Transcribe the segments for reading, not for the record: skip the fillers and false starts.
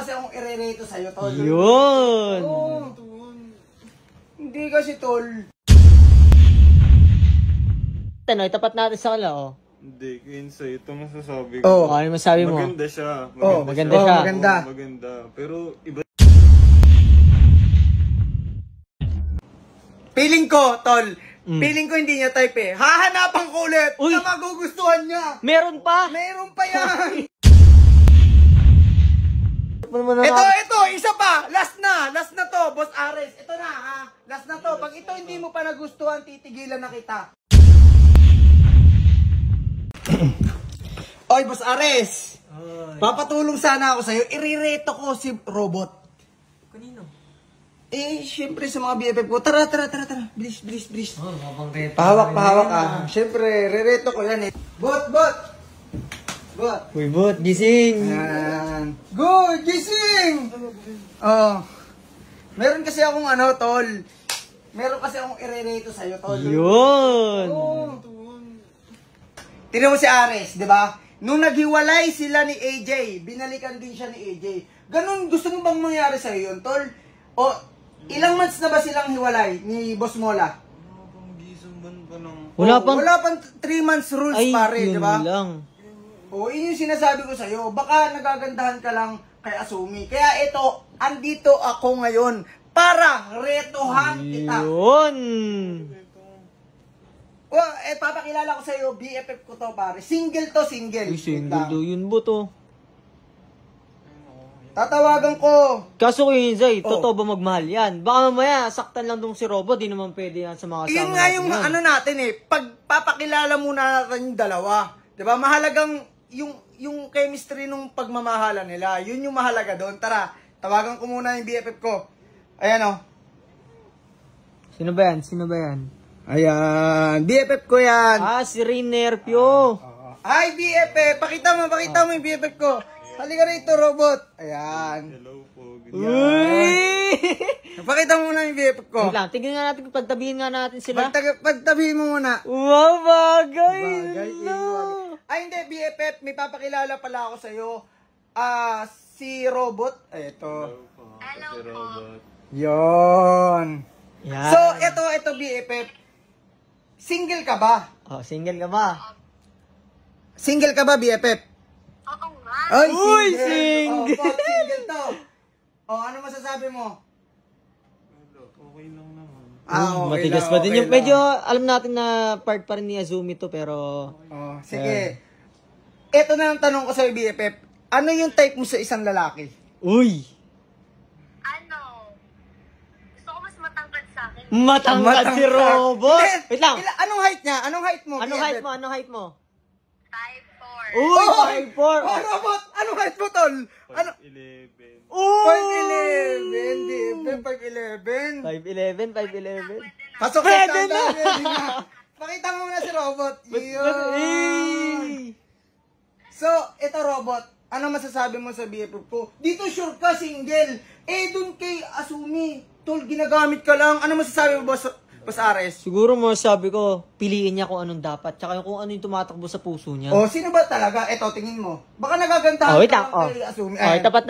kasi akong irereto sa'yo, tol. Yun! Oo. Hindi kasi, tol. Tanoy, tapat natin sa kala, oh. Hindi, Kinsay, ito masasabi ko. Oh. Ano masabi mo? Maganda siya. maganda siya. Maganda. Oo, maganda. Pero iba. Feeling ko, tol. Feeling ko hindi niya type eh. Hahanapan ko ulit Uy! na magugustuhan niya. Meron pa! Meron pa yan. Ito! Ito, isa pa. Last na to, Boss Ares. Ito na, ha. Last na to. Pag ito hindi mo pa nagustuhan, titigilan na kita. Oy, Boss Ares. Papatulong sana ako sa'yo. Irireto ko si Robot. Kanino? Eh, syempre sa mga BFF ko. Tara. Bilis. Oh, mabang reto. Pahawak ka. Syempre, rireto ko yan eh. Bot. Uy, bot, gising! Ayan. Good, gising! Oh. Meron kasi akong tol. Meron kasi akong irereto sa'yo, tol. Yun! Tingnan mo si Ares, di ba? Nung naghiwalay sila ni AJ, binalikan din siya ni AJ. Ganun, gusto mo bang mangyari sa'yo yun, tol? O, ilang months na ba silang hiwalay ni Boss Mola? Wala pang... Wala pang 3 months rules, Ay, pare, yun di ba? lang. O, yun yung sinasabi ko sa'yo. Baka nagagandahan ka lang kay Asumi. Kaya ito, andito ako ngayon para retohan kita. Yun! O, papakilala ko sa'yo, BFF ko to, pare. Single to, single. Uy, single do yun, bot, oh. Tatawagan ko. Kaso ko yun, Zay, Oh. totoo ba magmahal yan? Baka mamaya, saktan lang dong si Robot, di naman pwede yan sa mga kasama Yun nga yung natin yan. natin eh. Pagpapakilala muna natin yung dalawa. Diba? Mahalagang yung chemistry nung pagmamahala nila. Yun yung mahalaga doon. Tara, tawagan ko muna yung BFF ko. Ayan, oh. Sino ba yan? Ayan. BFF ko yan. Ah, si Rainer Pio. Ay, BFF. Pakita mo yung BFF ko. Halika rito, Robot. Ayan. Hello po. Uy! Pakita mo muna yung BFF ko. Wait lang, tignan nga natin, pagtabihin nga natin sila. Pagtabi mo muna. Wow, bagay! Ay, hindi, BFF. May papakilala pala ako sa'yo. Si Robot. Ito. Hello po. Yon. Yan. So, ito BFF. Single ka ba? Oh, single ka ba? Single ka ba, BFF? Oo nga. Ay, Uy, single! single! Oh, single to. Oh, ano masasabi mo? Okay lang naman. Okay Matigas lang, pa din okay yung medyo, lang. alam natin na part pa rin ni Azumi to, pero... Oh, sige. Ito na ang tanong ko sa BFF. Ano yung type mo sa isang lalaki? Uy! Gusto ko mas matangkad sa akin. Matangkad si Robot! Hindi. Wait lang! Anong height niya? Anong height mo? Anong BFF? height mo? Anong height mo? Type 4. Uy! Oh! 5'4"! Oh, Robot! Anong height mo, tol? Ano? 11. 5'11", BFF, 5'11". 5'11", 5'11". Pasok sa Pwede standard. na! Pwede na. Pakita mo muna si Robot. Yun. Hey! So, ito Robot. Ano masasabi mo sa BFF ko? Dito sure ka, single. Eh, dun kay Asumi. Tol, ginagamit ka lang. Ano masasabi mo, Boss Ares? Siguro mo sabi ko, piliin niya kung anong dapat, tsaka kung ano yung tumatakbo sa puso niya. O, sino ba talaga? Ito, tingin mo. Baka nagagantahan Oh, wait ka lang. lang Oh. kay Asumi. Oh, itapat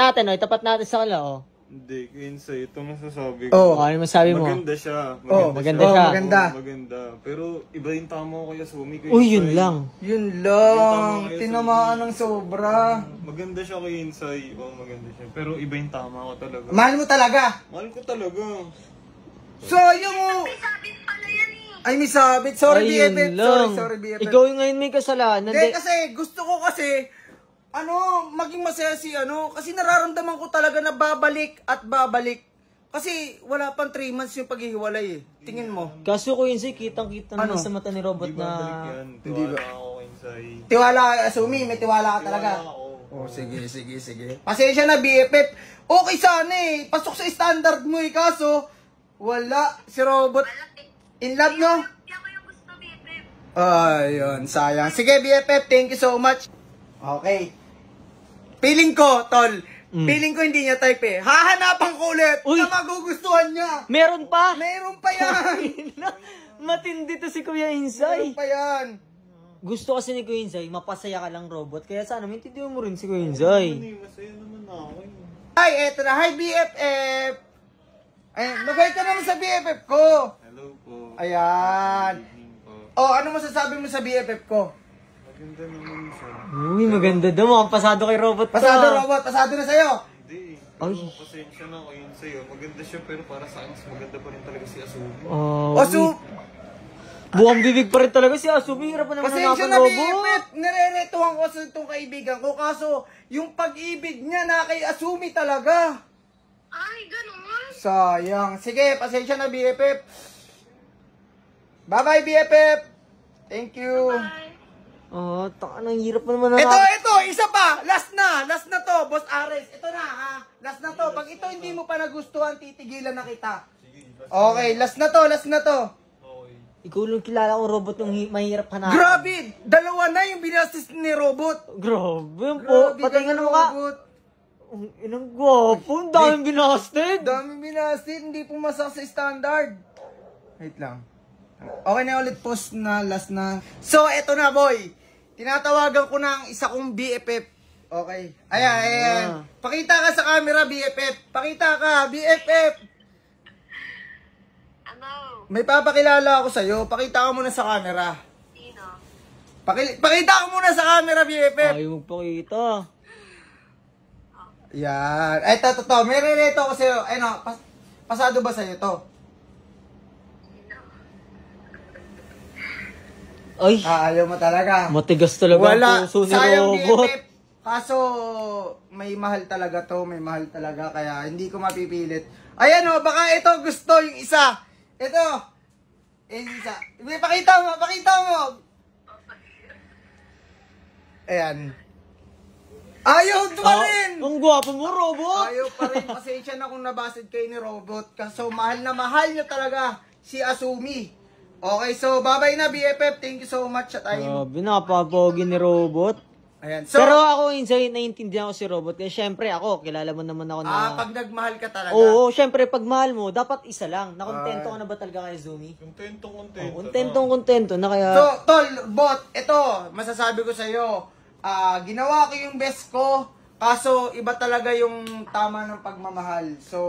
natin sa kala, oh. Hindi, Kinsay, ito masasabi ko. Oh. Oh, ano masabi mo? Maganda siya. maganda siya. Maganda. Maganda. Pero iba yung tama ko kay Asumi. Uy, yun lang. Yun lang. Tinamaan ng sobra. Maganda siya kay Insay. Oo, maganda siya. Pero iba yung tama ko talaga. Mahal mo talaga. Mahal ko talaga. So, yung... Sabit pala yan eh. Ay, may sabit. Sorry, Ayun BFF. lang. Sorry, BFF. Ikaw yung ngayon may kasalanan. Hindi, kasi gusto ko kasi, maging masaya si kasi nararamdaman ko talaga na babalik at babalik. Kasi wala pang 3 months yung paghihiwalay eh. Tingin mo. Kaso ko yun si kitang-kita naman Ano? sa mata ni Robot Hindi babalik na... yan. Tiwala ako kay Insay. Tiwala ka, Asumi, may tiwala ka talaga. Tiwala ako. Oh, sige. Pasensya na, BFF. Okay sana eh. Pasok sa standard mo eh. Kaso, wala. Si Robot. In love, no? Hindi ako yung gusto, baby. Ayun, sayang. Sige, BFF, thank you so much. Okay. Feeling ko, tol. Feeling ko hindi niya type eh. Hahanapan ko ulit Uy! na magugustuhan niya. Meron pa! Meron pa yan. Matindi to si Kuya Meron Insay. pa yan. Gusto kasi ni Kuya Insay, mapasaya ka lang Robot. Kaya sana, maintindihan mo rin si Kuya Insay. Masaya naman ako. Ay, Ay, eto na. Hi, BFF! Ay, magay ka naman sa BFF ko. Hello po. Ayan. Good evening po. Oh, ano masasabi mo sa BFF ko? Maganda naman siya. Uy, maganda daw. Mukhang pasado kay robot ka. Pasado, robot. Pasado na sa'yo. Hindi. Ay. Pero pasensya na ako yun sa'yo. Maganda siya pero para sa akin, mas maganda pa rin talaga si Asumi. Oh, O, so, buwang bibig pa rin talaga si Asumi. Hirap pa naman pasensya hanapan na robot. BFF. Nireretuhan ko sa itong kaibigan ko. Kaso, yung pag-ibig niya na kay Asumi talaga. Ay, ganun. Sayang. Sige, pasensya na BFF. Bye-bye BFF. Thank you. Bye. Oh, ang hirap pa naman Ito, isa pa. Last na to, Boss Ares. Ito na, ha. Last na to. Pag ito hindi mo pa nagustuhan, titigilan na kita. Okay, last na to. Okay. Ikaw lang kilala ko robot yung mahirap hanapin. Grabe! Dalawa na yung binastis ni Robot. Grabe yun po. Patay nga naman ka. Robot. Ang inang gwapo. Ang daming binasted. Dami binastis, hindi pumasak sa standard. Wait lang. Okay na ulit post na, last na. So, eto na boy. Tinatawagan ko na ang isa kong BFF. Okay. Ayan. Pakita ka sa camera, BFF. Pakita ka, BFF. Ano? May papakilala ako sa'yo. Pakita ka muna sa camera. Sino? Pakita ka muna sa camera, BFF. Ayaw magpakita. Yan. Ito. May rereto ako sa'yo. Ano, pasado ba sa'yo to? Ay, Ayaw mo talaga. matigas talaga Wala. ang puso ni Sayang robot. BFF. Kaso, may mahal talaga to. May mahal talaga. Kaya, hindi ko mapipilit. Ayan o, baka ito gusto yung isa. Ito. Yung isa. Pakita mo. Ayan. Ayaw pa rin. Ang gwapo mo, robot. Ayaw pa rin. Pasensya na kung nabasid kayo ni Robot. Kaso mahal na mahal niya talaga si Asumi. Okay, so bye-bye na BFF. Thank you so much sa time. Grabe, napapogi ni robot. Ayan. So, Pero ako, insane, naiintindihan ko si robot. Kasi syempre ako, kilala mo naman ako na... pag nagmahal ka talaga. Oo, syempre, pag mahal mo, dapat isa lang. Nakontento ka na ba talaga kay Zumi? Kontento na kaya... So, tol, bot, ito, masasabi ko sa'yo, ginawa ko yung best ko, kaso iba talaga yung tama ng pagmamahal. So,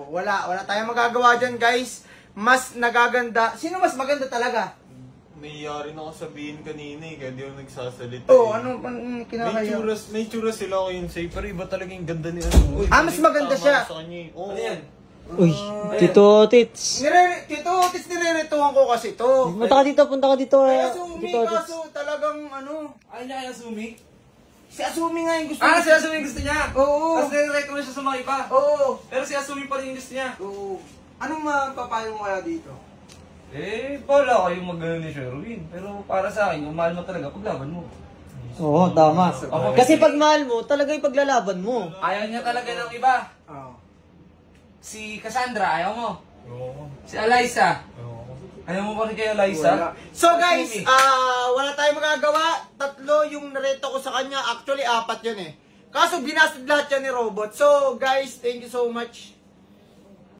wala tayong magagawa dyan, guys. Mas nagaganda. Sino mas maganda talaga? Naiya rin ako sabihin kanina eh, kaya di ako nagsasalita. Ano kinakaya? May tsura sila ako yun sa'yo, pero iba talaga yung ganda ni ano. Mas maganda siya. Sa kanya eh. Ano yan? Uy, Tito Tits. Tito Otis, nireretuhan ko kasi to. Punta ka dito. Kaya Asumi, Tito Tits. kaso talagang ano. Ayaw niya kay Asumi? Si Asumi nga yung gusto Si Asumi yung gusto niya? Oo. Tapos nire-rate mo na siya sa mga iba? Oo. Pero si Asumi pa rin yung gusto niya? Oo. Anong mapapayo mo kaya dito? Wala kayong mag-ano ni Sherwin. Pero para sa akin, yung mahal mo talaga, paglaban mo. Oo, tama. Kasi pag mahal mo, talaga yung paglalaban mo. Ayaw niya talaga ng iba. Oo. Si Cassandra, ayaw mo. Oo. Si Eliza, Oo. ayaw mo pa rin kay Eliza. So guys, wala tayong magagawa. 3 yung nareto ko sa kanya. Actually, 4 yun eh. Kaso binasted lahat yan ni Robot. So guys, thank you so much.